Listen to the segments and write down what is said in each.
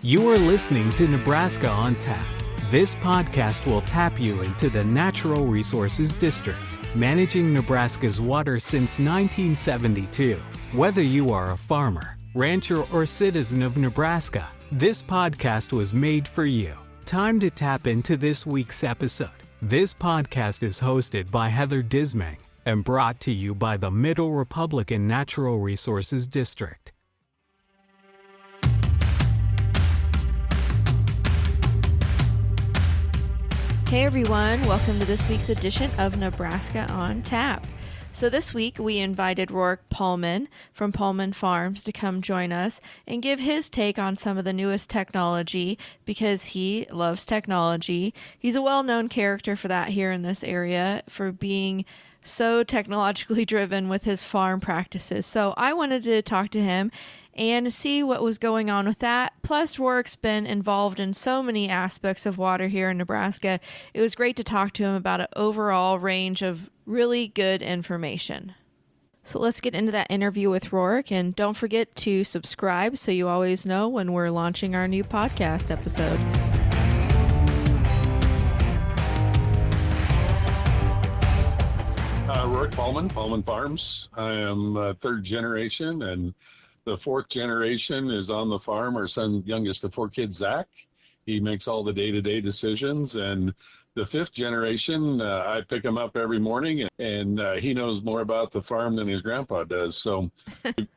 You are listening to Nebraska on Tap. This podcast will tap you into the Natural Resources District, managing Nebraska's water since 1972. Whether you are a farmer, rancher, or citizen of Nebraska, this podcast was made for you. Time to tap into this week's episode. This podcast is hosted by Heather Dismang and brought to you by the Middle Republican Natural Resources District. Hey everyone, welcome to this week's edition of Nebraska on Tap. So this week we invited Roric Paulman from Paulman Farms to come join us and give his take on some of the newest technology because he loves technology. He's a well-known character for that here in this area for being so technologically driven with his farm practices. So I wanted to talk to him and see what was going on with that. Plus, Roric's been involved in so many aspects of water here in Nebraska. It was great to talk to him about an overall range of really good information. So let's get into that interview with Roric, and don't forget to subscribe so you always know when we're launching our new podcast episode. Roric Paulman, Paulman Farms. I am third generation, and the fourth generation is on the farm. Our son, youngest of four kids, Zach. He makes all the day-to-day decisions. And the fifth generation, I pick him up every morning, and he knows more about the farm than his grandpa does. So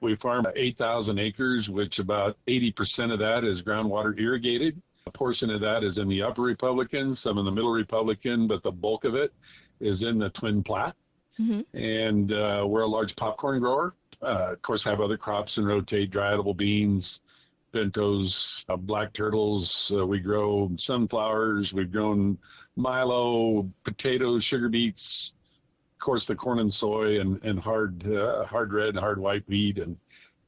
we farm 8,000 acres, which about 80% of that is groundwater irrigated. A portion of that is in the Upper Republican, some in the Middle Republican, but the bulk of it is in the Twin Platte. Mm-hmm. And we're a large popcorn grower. Of course, have other crops and rotate dry edible beans, pintos, black turtles. We grow sunflowers. We've grown milo, potatoes, sugar beets, of course, the corn and soy and hard red and hard white wheat. And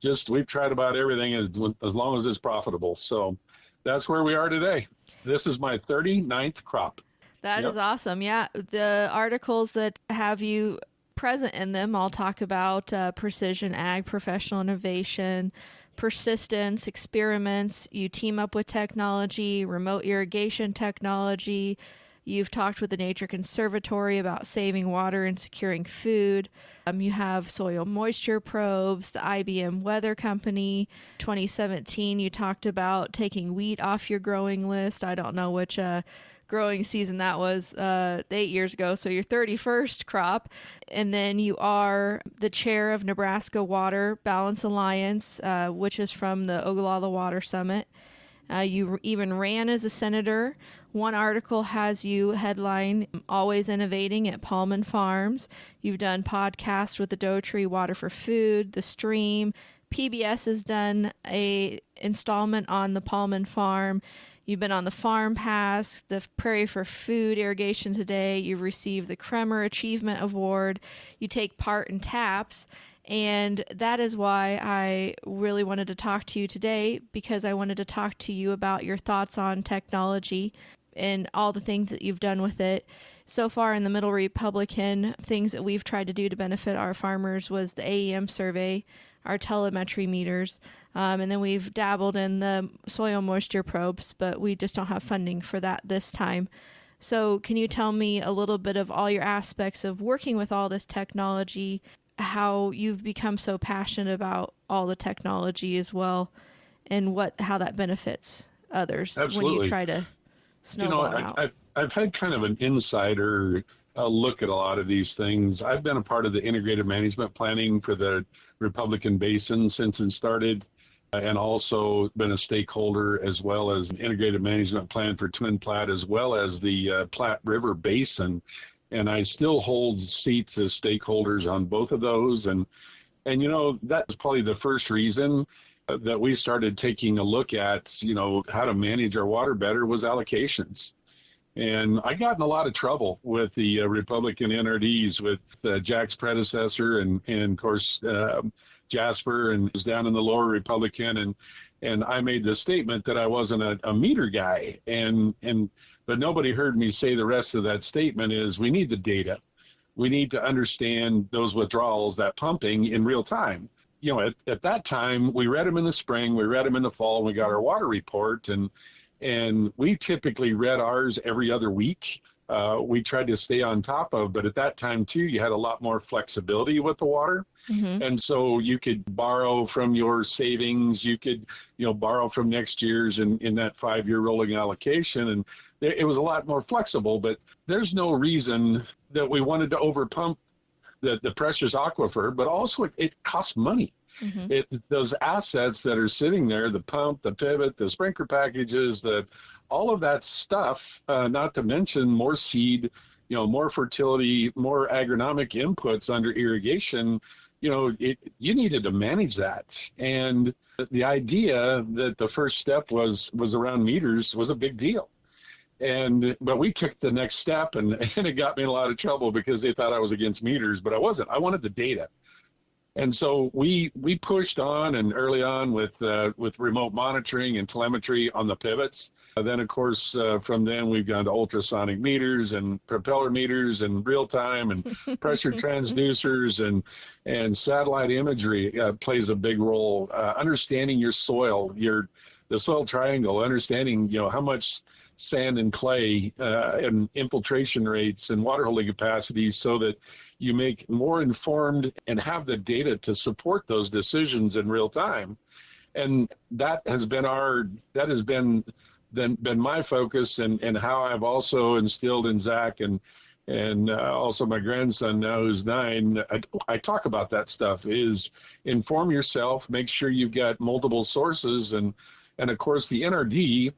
just we've tried about everything as long as it's profitable. So that's where we are today. This is my 39th crop. That is awesome. Yeah. The articles that have you present in them all talk about precision ag, professional innovation, persistence, experiments. You team up with technology, remote irrigation technology. You've talked with the Nature Conservatory about saving water and securing food. You have soil moisture probes, the IBM Weather Company. 2017, you talked about taking wheat off your growing list. I don't know which growing season that was 8 years ago, so your 31st crop. And then you are the chair of Nebraska Water Balance Alliance, which is from the Ogallala Water Summit. You even ran as a senator. One article has you headline Always Innovating at Paulman Farms. You've done podcasts with the Doe Tree Water for Food, The Stream. PBS has done a installment on the Paulman Farm. You've been on the Farm Pass, the Prairie for Food Irrigation Today. You've received the Kremer Achievement Award. You take part in TAPS. And that is why I really wanted to talk to you today, because I wanted to talk to you about your thoughts on technology and all the things that you've done with it. So far in the Middle Republican, things that we've tried to do to benefit our farmers was the AEM survey, our telemetry meters, and then we've dabbled in the soil moisture probes, but we just don't have funding for that this time. So can you tell me a little bit of all your aspects of working with all this technology, how you've become so passionate about all the technology as well, and how that benefits others? Absolutely. When you try to snowball out? I've had kind of an insider look at a lot of these things. I've been a part of the integrated management planning for the Republican Basin since it started, and also been a stakeholder as well as an integrated management plan for Twin Platte as well as the Platte River Basin. And I still hold seats as stakeholders on both of those. And you know, that was probably the first reason that we started taking a look at, you know, how to manage our water better was allocations. And I got in a lot of trouble with the Republican NRDs, with Jack's predecessor and of course, Jasper, and was down in the lower Republican. And I made the statement that I wasn't a meter guy. But nobody heard me say the rest of that statement is we need the data. We need to understand those withdrawals, that pumping in real time. You know, at that time, we read them in the spring, we read them in the fall, and we got our water report. And we typically read ours every other week. We tried to stay on top of, but at that time too, you had a lot more flexibility with the water. Mm-hmm. And so you could borrow from your savings, you could, borrow from next year's in that 5-year rolling allocation. And it was a lot more flexible, but there's no reason that we wanted to overpump the precious aquifer, but also it costs money. Mm-hmm. Those assets that are sitting there, the pump, the pivot, the sprinkler packages, all of that stuff, not to mention more seed, more fertility, more agronomic inputs under irrigation, you needed to manage that. And the idea that the first step was around meters was a big deal. But we took the next step, and it got me in a lot of trouble because they thought I was against meters, but I wasn't. I wanted the data. And so we pushed on, and early on with remote monitoring and telemetry on the pivots. Then, of course, from then we've gone to ultrasonic meters and propeller meters and real time and pressure transducers and satellite imagery plays a big role. Understanding your soil, the soil triangle, understanding how much sand and clay and infiltration rates and water holding capacities, so that you make more informed and have the data to support those decisions in real time. And that has been my focus, and how I've also instilled in Zach and also my grandson now, who's 9. I talk about that stuff, is inform yourself, make sure you've got multiple sources, and of course the NRD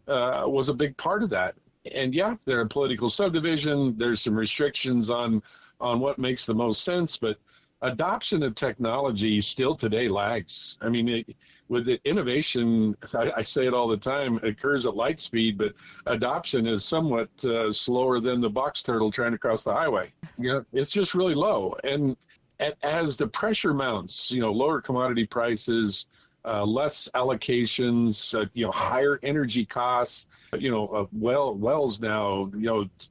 was a big part of that. And yeah, there are political subdivision, there's some restrictions on what makes the most sense, but adoption of technology still today lags. I mean, with the innovation, I say it all the time, it occurs at light speed, but adoption is somewhat slower than the box turtle trying to cross the highway. It's just really low. And as the pressure mounts, lower commodity prices, less allocations, higher energy costs, wells now,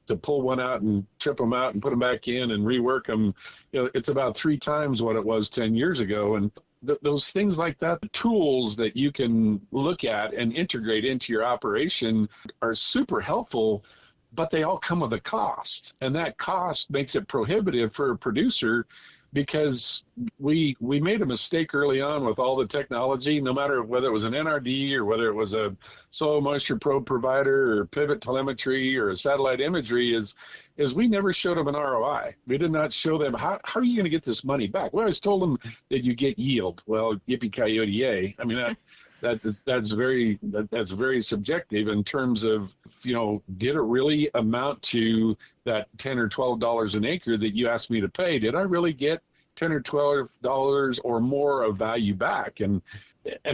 to pull one out and trip them out and put them back in and rework them, it's about 3 times what it was 10 years ago. And those things like that, the tools that you can look at and integrate into your operation are super helpful, but they all come with a cost. And that cost makes it prohibitive for a producer, because we made a mistake early on with all the technology, no matter whether it was an NRD or whether it was a soil moisture probe provider or pivot telemetry or a satellite imagery, is we never showed them an ROI. We did not show them, how are you going to get this money back? We always told them that you get yield. Well, yippee-ki-yay, yay. I mean, that's very subjective in terms of, did it really amount to that $10 or $12 an acre that you asked me to pay? Did I really get $10 or $12 or more of value back? And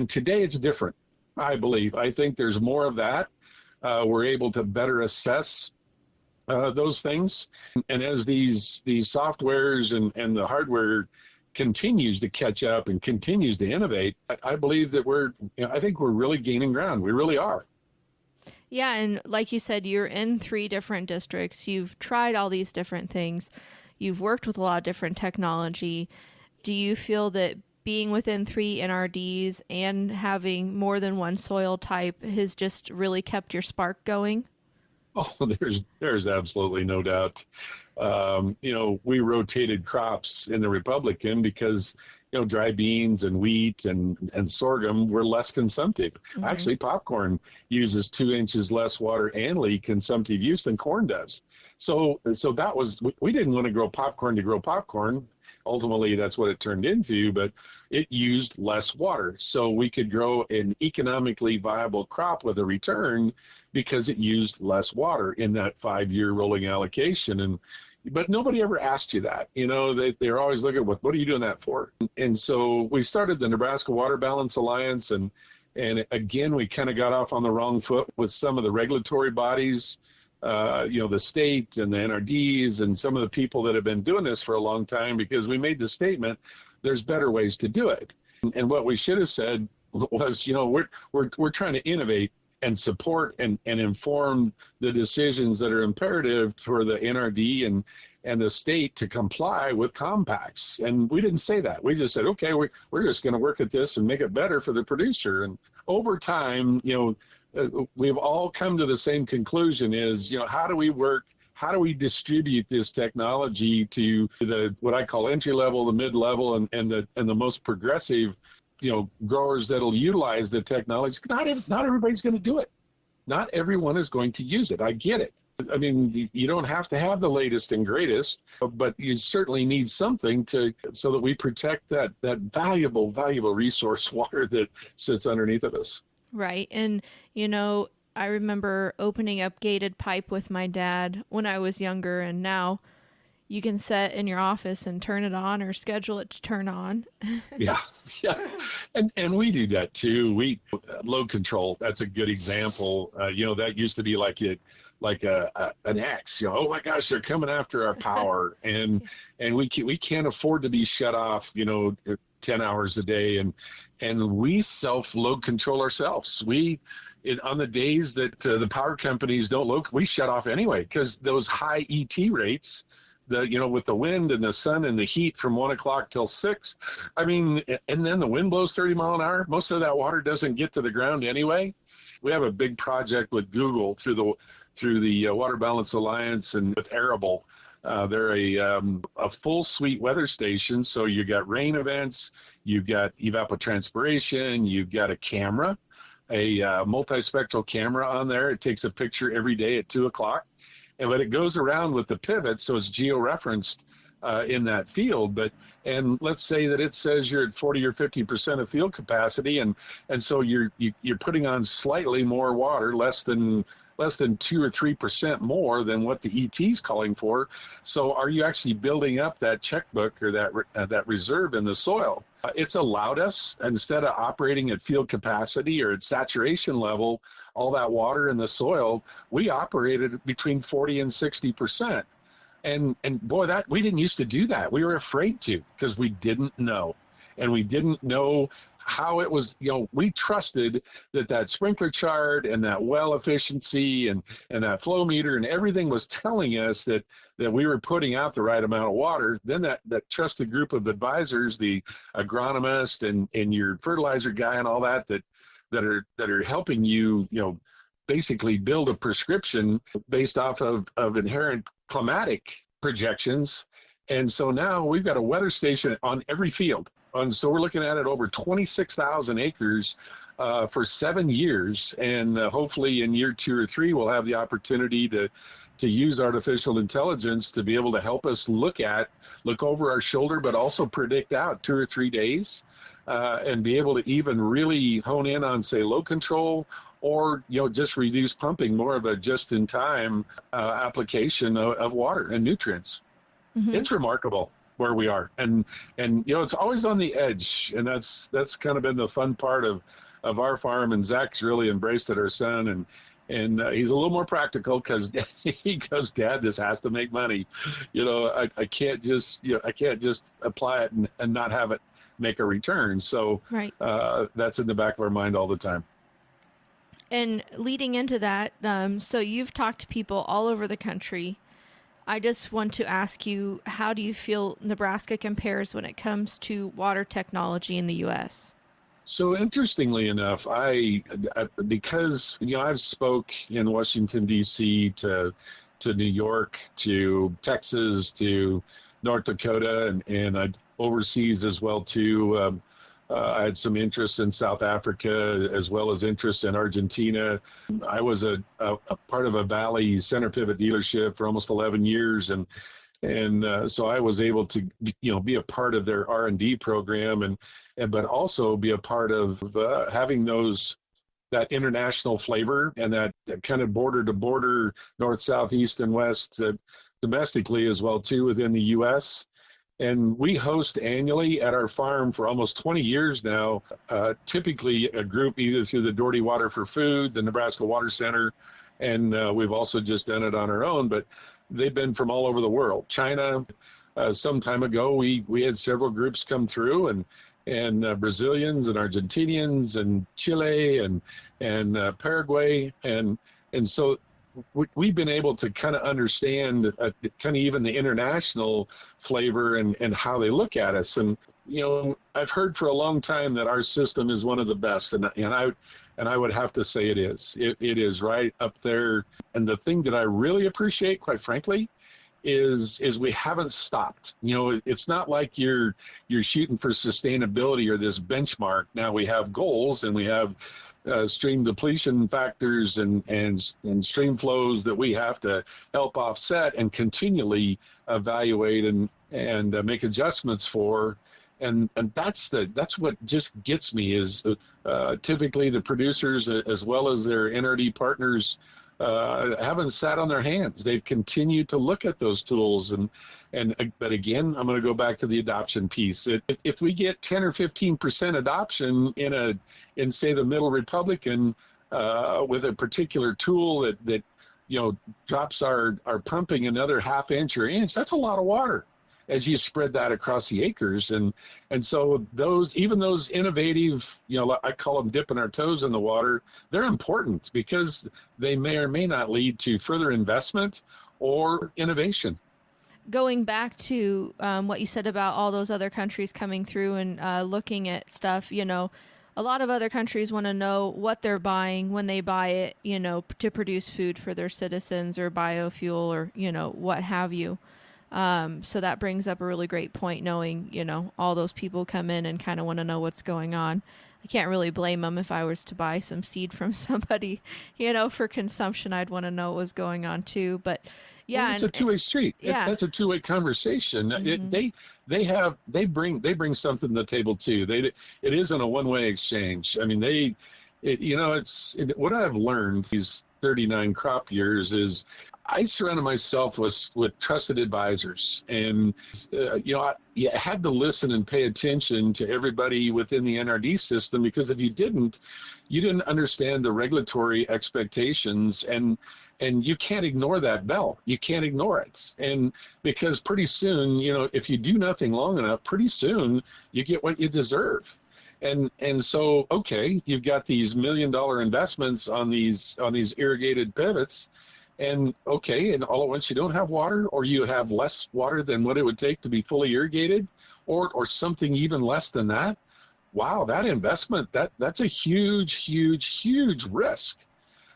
today it's different, I believe. I think there's more of that. We're able to better assess those things. And as these softwares and the hardware continues to catch up and continues to innovate, I believe that I think we're really gaining ground. We really are. Yeah, and like you said, you're in 3 different districts. You've tried all these different things. You've worked with a lot of different technology. Do you feel that being within 3 NRDs and having more than one soil type has just really kept your spark going? Oh, there's absolutely no doubt. We rotated crops in the Republican because, dry beans and wheat and sorghum were less consumptive. Mm-hmm. Actually, popcorn uses 2 inches less water annually consumptive use than corn does. So that was, we didn't want to grow popcorn to grow popcorn. Ultimately, that's what it turned into, but it used less water. So we could grow an economically viable crop with a return because it used less water in that 5-year rolling allocation. But nobody ever asked you that. They're always looking at what are you doing that for? And so we started the Nebraska Water Balance Alliance, and again, we kind of got off on the wrong foot with some of the regulatory bodies, the state and the NRDs and some of the people that have been doing this for a long time, because we made the statement, there's better ways to do it. And what we should have said, was, we're trying to innovate and support and inform the decisions that are imperative for the NRD and the state to comply with compacts. And we didn't say that. We just said, okay, we're just going to work at this and make it better for the producer. And over time, we've all come to the same conclusion is, how do we work? How do we distribute this technology to the what I call entry level, the mid level, and the most progressive, growers that'll utilize the technology? Not everybody's going to do it. Not everyone is going to use it. I get it. I mean, you don't have to have the latest and greatest, but you certainly need something so that we protect that valuable resource, water that sits underneath of us. Right. And, I remember opening up gated pipe with my dad when I was younger, and now you can set in your office and turn it on or schedule it to turn on. Yeah. And we do that too. Load control, that's a good example. That used to be like an axe, oh my gosh, they're coming after our power. and we can't afford to be shut off, 10 hours a day. And we load control ourselves. On the days that the power companies don't load, we shut off anyway, because those high ET rates, with the wind and the sun and the heat from 1 o'clock till 6, and then the wind blows 30 mile an hour. Most of that water doesn't get to the ground anyway. We have a big project with Google through the Water Balance Alliance and with Arable. They're a full suite weather station. So you got rain events, you've got evapotranspiration, you've got a camera, a multispectral camera on there. It takes a picture every day at 2 o'clock. But it goes around with the pivot, so it's geo-referenced in that field. And let's say that it says you're at 40 or 50% of field capacity, and so you're putting on slightly more water, less than 2 or 3% more than what the ET's calling for. So are you actually building up that checkbook or that reserve in the soil? It's allowed us, instead of operating at field capacity or at saturation level, all that water in the soil, we operated between 40 and 60%. And boy, that we didn't used to do that. We were afraid to, because we didn't know. And we didn't know how it was, we trusted that sprinkler chart and that well efficiency and that flow meter and everything was telling us that we were putting out the right amount of water. Then that trusted group of advisors, the agronomist and your fertilizer guy and all that are helping you, basically build a prescription based off of inherent climatic projections. And so now we've got a weather station on every field. And so we're looking at it over 26,000 acres for 7 years. And hopefully in year 2 or 3, we'll have the opportunity to use artificial intelligence to be able to help us look over our shoulder, but also predict out 2 or 3 days and be able to even really hone in on, say, load control or, just reduce pumping, more of a just-in-time application of water and nutrients. Mm-hmm. It's remarkable where we are. And it's always on the edge. And that's kind of been the fun part of our farm. And Zach's really embraced it, our son. And he's a little more practical because he goes, Dad, this has to make money. I can't just apply it and not have it make a return. So right. That's in the back of our mind all the time. And leading into that, so you've talked to people all over the country. I just want to ask you, how do you feel Nebraska compares when it comes to water technology in the U.S.? So interestingly enough, because I've spoke in Washington, D.C. to New York, to Texas, to North Dakota, and overseas as well too. I had some interest in South Africa as well as interest in Argentina. I was a part of a Valley center pivot dealership for almost 11 years, and so I was able to be a part of their R&D program, but also be a part of having that international flavor and that kind of border to border, north, south, east, and west domestically as well too within the U.S. And we host annually at our farm for almost 20 years now, typically a group either through the Doherty Water for Food, the Nebraska Water Center, and we've also just done it on our own, but they've been from all over the world. China, some time ago, we had several groups come through, Brazilians and Argentinians and Chile and Paraguay. And so we've been able to kind of understand kind of even the international flavor and how they look at us. And, I've heard for a long time that our system is one of the best. And I would have to say it is. It is right up there. And the thing that I really appreciate, quite frankly, is we haven't stopped. It's not like you're shooting for sustainability or this benchmark. Now we have goals and we have stream depletion factors and stream flows that we have to help offset and continually evaluate and make adjustments for. And that's what just gets me is typically the producers as well as their NRD partners haven't sat on their hands. They've continued to look at those tools. But again, I'm going to go back to the adoption piece. If we get 10 or 15% adoption in say the Middle Republican with a particular tool that drops our pumping another half inch or inch, that's a lot of water as you spread that across the acres. And so those innovative, I call them dipping our toes in the water, they're important because they may or may not lead to further investment or innovation. Going back to what you said about all those other countries coming through and looking at stuff, a lot of other countries want to know what they're buying when they buy it, to produce food for their citizens or biofuel or, what have you. So that brings up a really great point, knowing, all those people come in and kind of want to know what's going on. I can't really blame them. If I was to buy some seed from somebody, for consumption, I'd want to know what was going on too. But yeah, it's a two-way street. Yeah. That's a two-way conversation. Mm-hmm. They bring something to the table too. It isn't a one-way exchange. I mean, it's what I've learned these 39 crop years is I surrounded myself with trusted advisors, and you had to listen and pay attention to everybody within the NRD system, because if you didn't understand the regulatory expectations, and you can't ignore that bell. You can't ignore it, and because pretty soon, if you do nothing long enough, pretty soon you get what you deserve. And so, okay, you've got these $1 million investments on these irrigated pivots. And okay, and all at once you don't have water, or you have less water than what it would take to be fully irrigated, or something even less than that. Wow, that investment, that's a huge risk.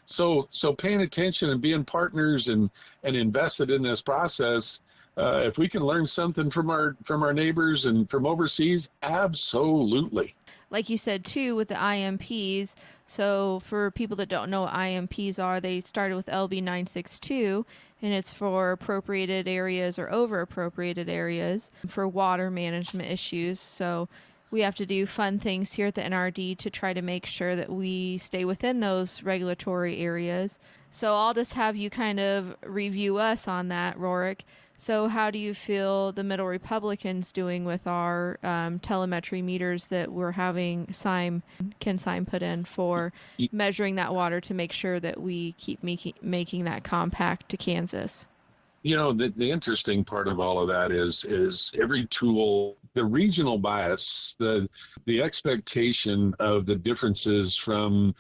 So paying attention and being partners and invested in this process, if we can learn something from our neighbors and from overseas, absolutely. Like you said too, with the IMPs. So for people that don't know what IMPs are, they started with LB 962, and it's for appropriated areas or over appropriated areas for water management issues. So we have to do fun things here at the NRD to try to make sure that we stay within those regulatory areas. So I'll just have you kind of review us on that, Roric. So how do you feel the Middle Republicans doing with our telemetry meters that we're having Ken put in for measuring that water to make sure that we keep making that compact to Kansas? The interesting part of all of that is every tool, the regional bias, the expectation of the differences from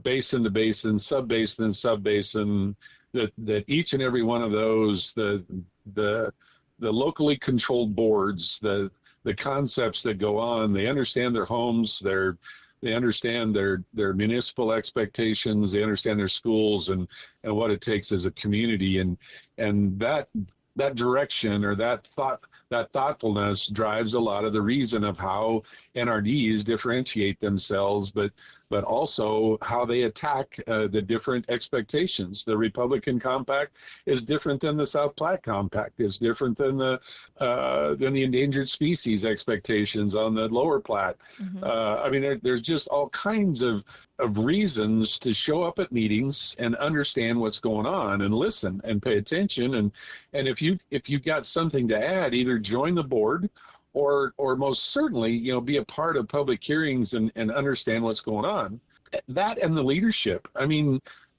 basin to basin, sub-basin and sub-basin, that each and every one of those, the locally controlled boards, the concepts that go on, they understand their homes, they understand their municipal expectations, they understand their schools and what it takes as a community, and that direction or that thoughtfulness drives a lot of the reason of how NRDs differentiate themselves, but also how they attack the different expectations. The Republican Compact is different than the South Platte Compact. It's different than the endangered species expectations on the Lower Platte. Mm-hmm. There's just all kinds of reasons to show up at meetings and understand what's going on and listen and pay attention. And if you've got something to add, either join the board or most certainly, be a part of public hearings and understand what's going on. That and the leadership.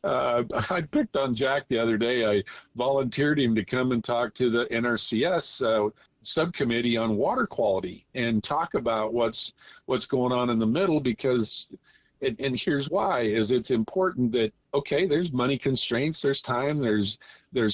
I picked on Jack the other day. I volunteered him to come and talk to the NRCS subcommittee on water quality and talk about what's going on in the middle, because and here's why is it's important that, okay, there's money constraints, there's time, there's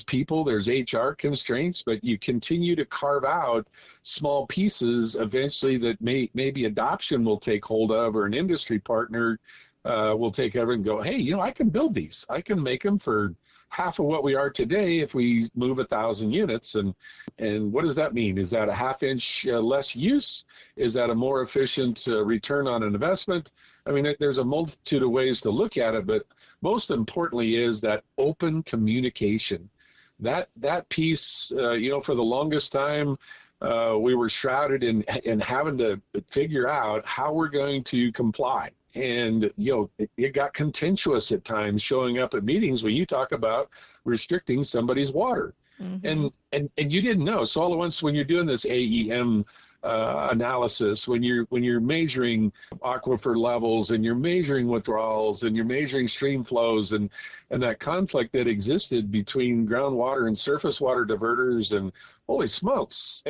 people, there's HR constraints, but you continue to carve out small pieces eventually that maybe adoption will take hold of, or an industry partner will take over and go, hey, I can build these. I can make them for half of what we are today if we move 1,000 units. And what does that mean? Is that a half inch less use? Is that a more efficient return on an investment? I mean, there's a multitude of ways to look at it, but most importantly is that open communication. That piece, for the longest time, we were shrouded in having to figure out how we're going to comply. And, it got contentious at times showing up at meetings when you talk about restricting somebody's water. Mm-hmm. And you didn't know. So all at once, when you're doing this AEM analysis, when you're measuring aquifer levels and you're measuring withdrawals and you're measuring stream flows and that conflict that existed between groundwater and surface water diverters, and holy smokes,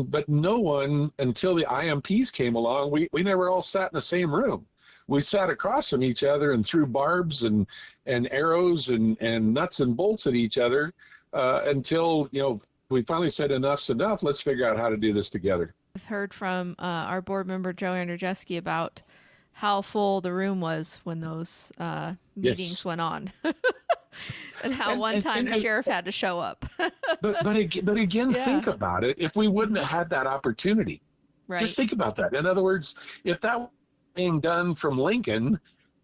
but no one, until the IMPs came along, we never all sat in the same room. We sat across from each other and threw barbs and arrows and nuts and bolts at each other until, we finally said enough's enough. Let's figure out how to do this together. I've heard from our board member, Joe Andrzejewski, about how full the room was when those meetings went on. And how one time the sheriff had to show up. but again, think about it. If we wouldn't have had that opportunity, right. Just think about that. In other words, if that was being done from Lincoln,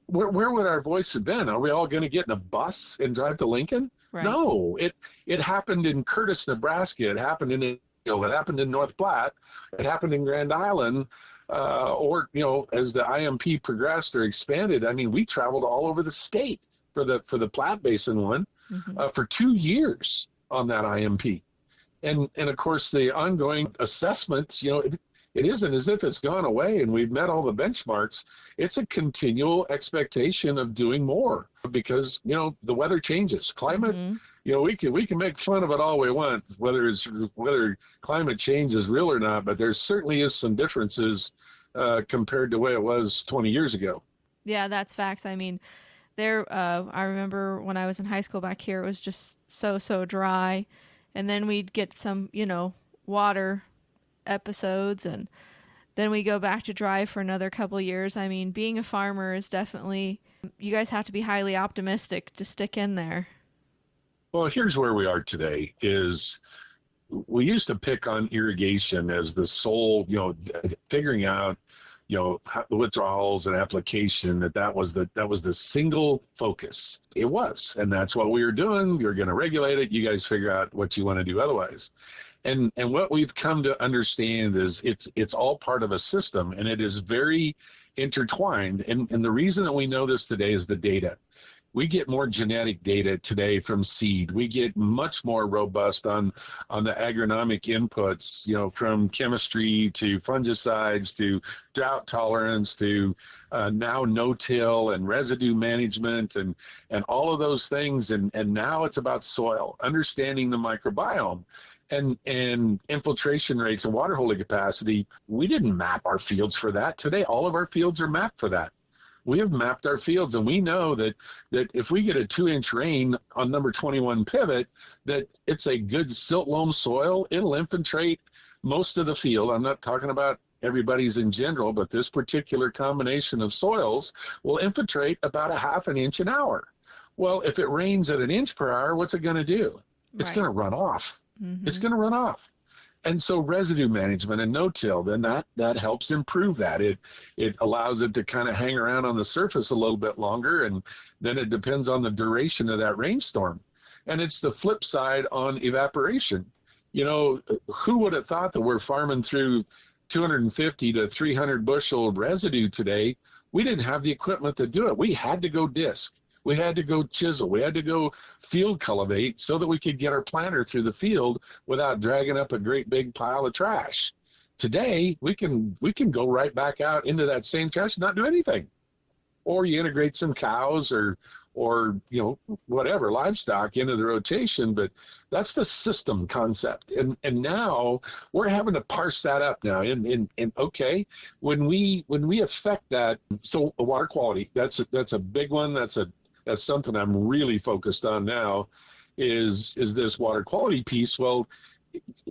where would our voice have been? Are we all going to get in a bus and drive to Lincoln? Right. No, it happened in Curtis, Nebraska. It happened it happened in North Platte. It happened in Grand Island. Or as the IMP progressed or expanded, I mean, we traveled all over the state for the Platte Basin one, mm-hmm. For 2 years on that IMP. And of course, the ongoing assessments, it isn't as if it's gone away and we've met all the benchmarks. It's a continual expectation of doing more because, the weather changes. Climate, mm-hmm. We can make fun of it all we want, whether climate change is real or not, but there certainly is some differences compared to the way it was 20 years ago. Yeah, that's facts. I mean, I remember when I was in high school back here, it was just so dry. And then we'd get some, water episodes, and then we go back to dry for another couple years. I mean, being a farmer is definitely, you guys have to be highly optimistic to stick in there. Well, here's where we are today is we used to pick on irrigation as the sole, figuring out, withdrawals and application, that was the single focus. It was, and that's what we were doing. We were going to regulate it. You guys figure out what you want to do otherwise. And what we've come to understand is it's all part of a system, and it is very intertwined. And the reason that we know this today is the data. We get more genetic data today from seed. We get much more robust on the agronomic inputs, from chemistry to fungicides to drought tolerance to now no-till and residue management and all of those things. And now it's about soil, understanding the microbiome and infiltration rates and water holding capacity. We didn't map our fields for that. Today, all of our fields are mapped for that. We have mapped our fields, and we know that if we get a 2-inch rain on number 21 pivot, that it's a good silt loam soil. It'll infiltrate most of the field. I'm not talking about everybody's in general, but this particular combination of soils will infiltrate about a half an inch an hour. Well, if it rains at 1 inch per hour, what's it going to do? It's going to run off. Mm-hmm. It's going to run off. And so residue management and no-till, then that helps improve that. It allows it to kind of hang around on the surface a little bit longer, and then it depends on the duration of that rainstorm. And it's the flip side on evaporation. Who would have thought that we're farming through 250 to 300 bushel residue today? We didn't have the equipment to do it. We had to go disc. We had to go chisel. We had to go field cultivate so that we could get our planter through the field without dragging up a great big pile of trash. Today, we can go right back out into that same trash and not do anything. Or you integrate some cows or or whatever, livestock into the rotation. But that's the system concept. And now we're having to parse that up now. And okay, when we affect that, so water quality, that's a big one. That's something I'm really focused on now, is this water quality piece. Well,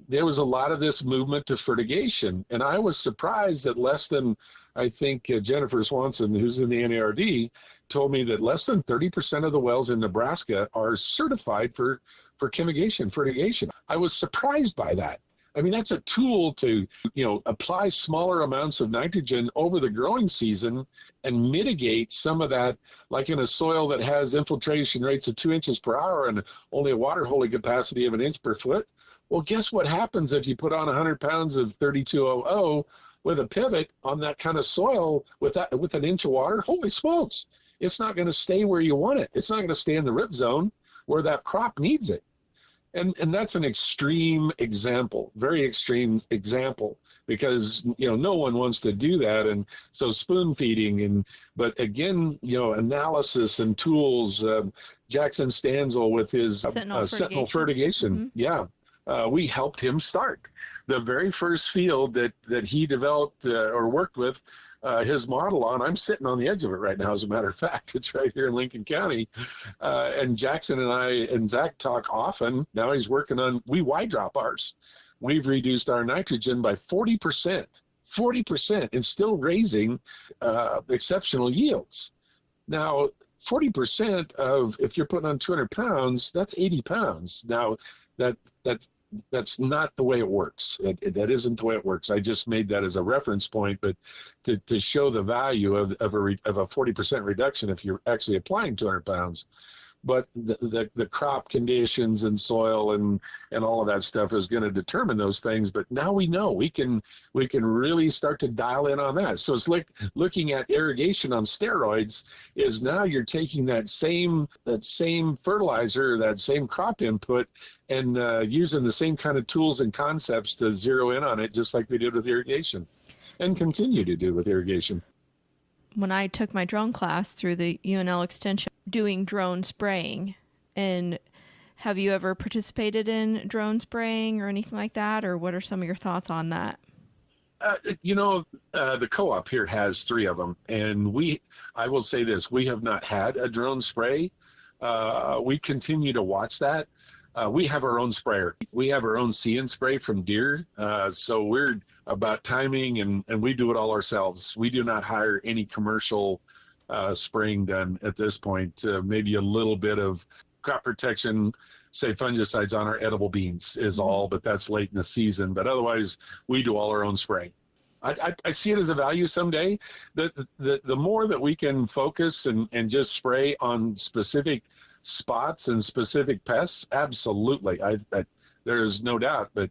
there was a lot of this movement to fertigation, and I was surprised that less than, I think Jennifer Swanson, who's in the NARD, told me that less than 30% of the wells in Nebraska are certified for fertigation. I was surprised by that. I mean, that's a tool to, apply smaller amounts of nitrogen over the growing season and mitigate some of that, like in a soil that has infiltration rates of 2 inches per hour and only a water holding capacity of 1 inch per foot. Well, guess what happens if you put on 100 pounds of 3200 with a pivot on that kind of soil with 1 inch of water? Holy smokes. It's not going to stay where you want it. It's not going to stay in the root zone where that crop needs it. And that's an extreme example, very extreme example, because, no one wants to do that. And so spoon feeding but again, analysis and tools, Jackson Stanzel with his Sentinel fertigation. Mm-hmm. Yeah. We helped him start the very first field that he developed or worked with his model on. I'm sitting on the edge of it right now, as a matter of fact. It's right here in Lincoln County. And Jackson and I and Zach talk often. Now he's working on, we wide drop ours. We've reduced our nitrogen by 40%, and still raising exceptional yields. Now, 40% of, if you're putting on 200 pounds, that's 80 pounds. Now, that's not the way it works. That isn't the way it works. I just made that as a reference point, but to show the value of a 40% reduction if you're actually applying 200 pounds. But the crop conditions and soil and all of that stuff is going to determine those things. But now we know we can really start to dial in on that. So it's like looking at irrigation on steroids. Is now you're taking that same fertilizer, that same crop input, and using the same kind of tools and concepts to zero in on it, just like we did with irrigation, and continue to do with irrigation. When I took my drone class through the UNL extension, doing drone spraying, and have you ever participated in drone spraying or anything like that, or what are some of your thoughts on that? The co-op here has 3 of them, and I will say this, we have not had a drone spray. We continue to watch that. We have our own sprayer. We have our own See and Spray from Deere. So we're about timing, and we do it all ourselves. We do not hire any commercial spraying done at this point. Maybe a little bit of crop protection, say fungicides on our edible beans is all, but that's late in the season. But otherwise, we do all our own spraying. I see it as a value someday. The more that we can focus and just spray on specific spots and specific pests, absolutely. There's no doubt. But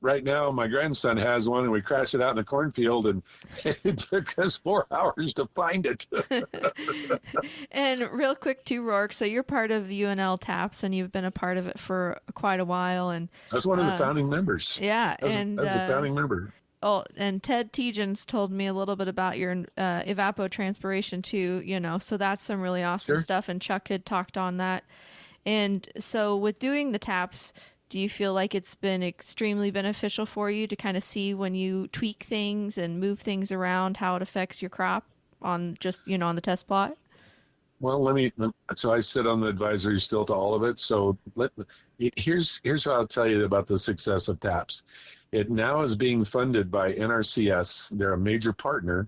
right now, my grandson has one, and we crashed it out in the cornfield, and it took us 4 hours to find it. And real quick, too, Roric, so you're part of the UNL TAPS, and you've been a part of it for quite a while. And I was one of the founding members. Yeah. As a founding member. Oh, and Ted Tegens told me a little bit about your evapotranspiration too, so that's some really awesome stuff. And Chuck had talked on that. And so with doing the TAPS, do you feel like it's been extremely beneficial for you to kind of see when you tweak things and move things around, how it affects your crop on just, on the test plot? Well, so I sit on the advisory still to all of it. So here's what I'll tell you about the success of TAPS. It now is being funded by NRCS. They're a major partner,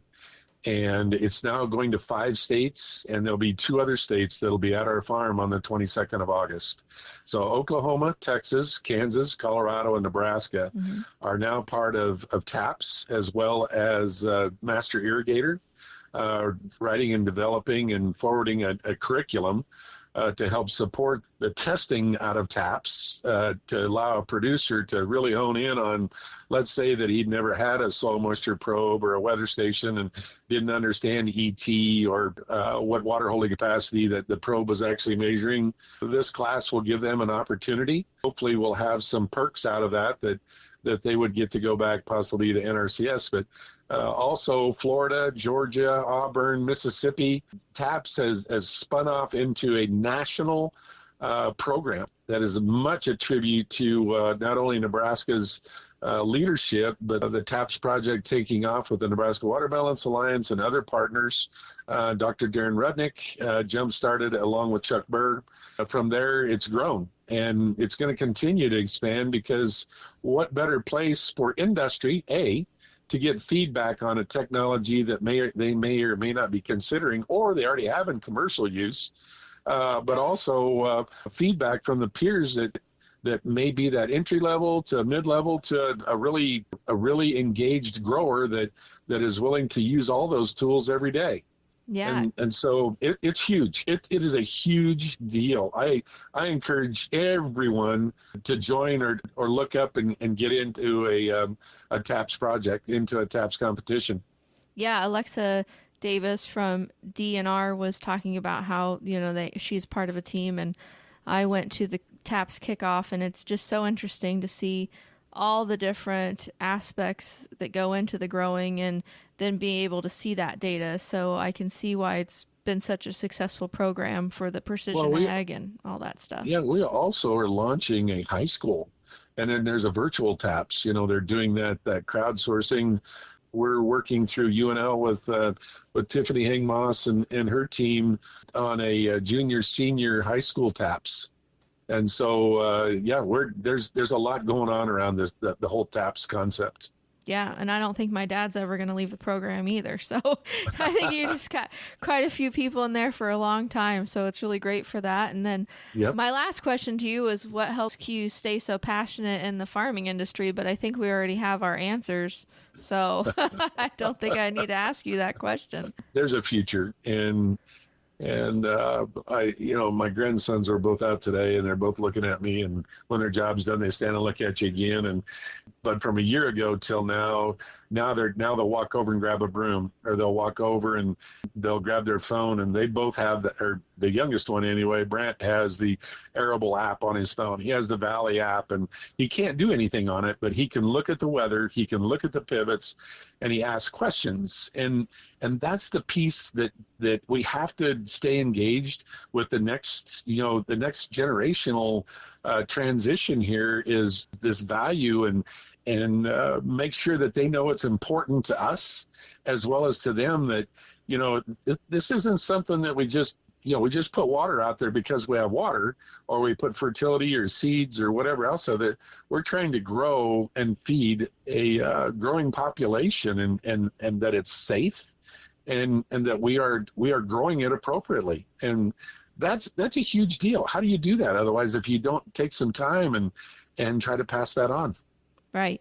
and it's now going to 5 states, and there'll be 2 other states that'll be at our farm on the 22nd of August. So Oklahoma, Texas, Kansas, Colorado, and Nebraska are now part of TAPS, as well as Master Irrigator, writing and developing and forwarding a curriculum to help support the testing out of TAPS, to allow a producer to really hone in on, let's say that he'd never had a soil moisture probe or a weather station and didn't understand ET or what water holding capacity that the probe was actually measuring. This class will give them an opportunity. Hopefully we'll have some perks out of that that they would get to go back possibly to NRCS, but also Florida, Georgia, Auburn, Mississippi. TAPS has spun off into a national program that is much a tribute to not only Nebraska's leadership, but the TAPS project taking off with the Nebraska Water Balance Alliance and other partners. Dr. Darren Rudnick jump-started along with Chuck Burr. From there, it's grown, and it's going to continue to expand, because what better place for industry, to get feedback on a technology that they may or may not be considering, or they already have in commercial use, but also feedback from the peers that may be that entry level to mid level to a really engaged grower that is willing to use all those tools every day. Yeah. And so it's huge. It is a huge deal. I encourage everyone to join or look up and get into a TAPS project, into a TAPS competition. Yeah, Alexa Davis from DNR was talking about how, she's part of a team, and I went to the TAPS kickoff, and it's just so interesting to see all the different aspects that go into the growing and then be able to see that data. So I can see why it's been such a successful program for the precision ag and all that stuff. Yeah, we also are launching a high school, and then there's a virtual TAPS. They're doing that crowdsourcing. We're working through UNL with Tiffany Hangmoss and her team on a junior senior high school TAPS. And so, there's a lot going on around the whole TAPS concept. Yeah, and I don't think my dad's ever going to leave the program either. So I think you just got quite a few people in there for a long time. So it's really great for that. And then my last question to you is, what helps you stay so passionate in the farming industry? But I think we already have our answers. So I don't think I need to ask you that question. There's a future. And my grandsons are both out today, and they're both looking at me, and when their job's done, they stand and look at you again. But from a year ago till now they'll walk over and grab a broom, or they'll walk over and they'll grab their phone, and they both have or the youngest one anyway, Brant, has the Arable app on his phone. He has the Valley app, and he can't do anything on it, but he can look at the weather, he can look at the pivots, and he asks questions. And that's the piece that we have to stay engaged with the next generational transition here, is this value, and make sure that they know it's important to us as well as to them, that this isn't something that we just put water out there because we have water, or we put fertility or seeds or whatever else. So that we're trying to grow and feed a growing population, and that it's safe, and that we are growing it appropriately. And that's a huge deal. How do you do that otherwise if you don't take some time and try to pass that on? Right.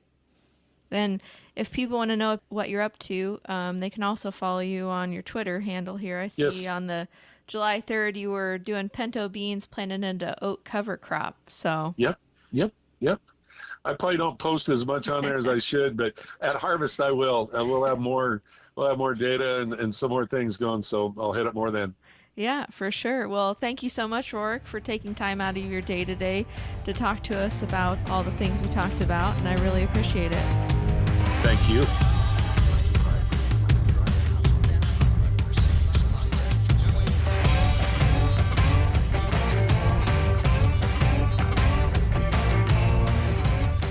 And if people want to know what you're up to, they can also follow you on your Twitter handle here. I see on the July 3rd, you were doing pinto beans planted into oat cover crop. So Yep. I probably don't post as much on there as I should, but at harvest I will. We'll have more data and some more things going, so I'll hit it more then. Yeah, for sure. Well, thank you so much, Roric, for taking time out of your day today to talk to us about all the things we talked about, and I really appreciate it. Thank you.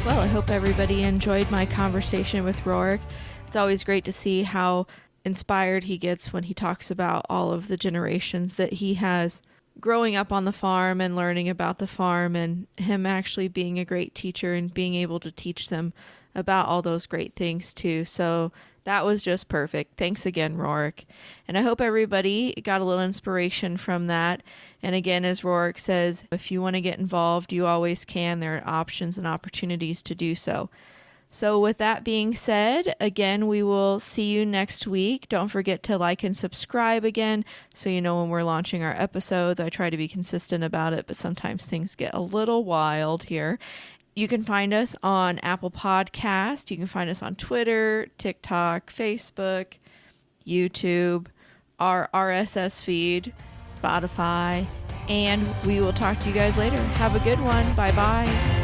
Well, I hope everybody enjoyed my conversation with Roric. It's always great to see how inspired he gets when he talks about all of the generations that he has growing up on the farm and learning about the farm, and him actually being a great teacher and being able to teach them about all those great things too. So that was just perfect. Thanks again, Roric. And I hope everybody got a little inspiration from that. And again, as Roric says, if you want to get involved, you always can. There are options and opportunities to do so. So with that being said, again, we will see you next week. Don't forget to like and subscribe again so you know when we're launching our episodes. I try to be consistent about it, but sometimes things get a little wild here. You can find us on Apple Podcast. You can find us on Twitter, TikTok, Facebook, YouTube, our RSS feed, Spotify, and we will talk to you guys later. Have a good one. Bye-bye.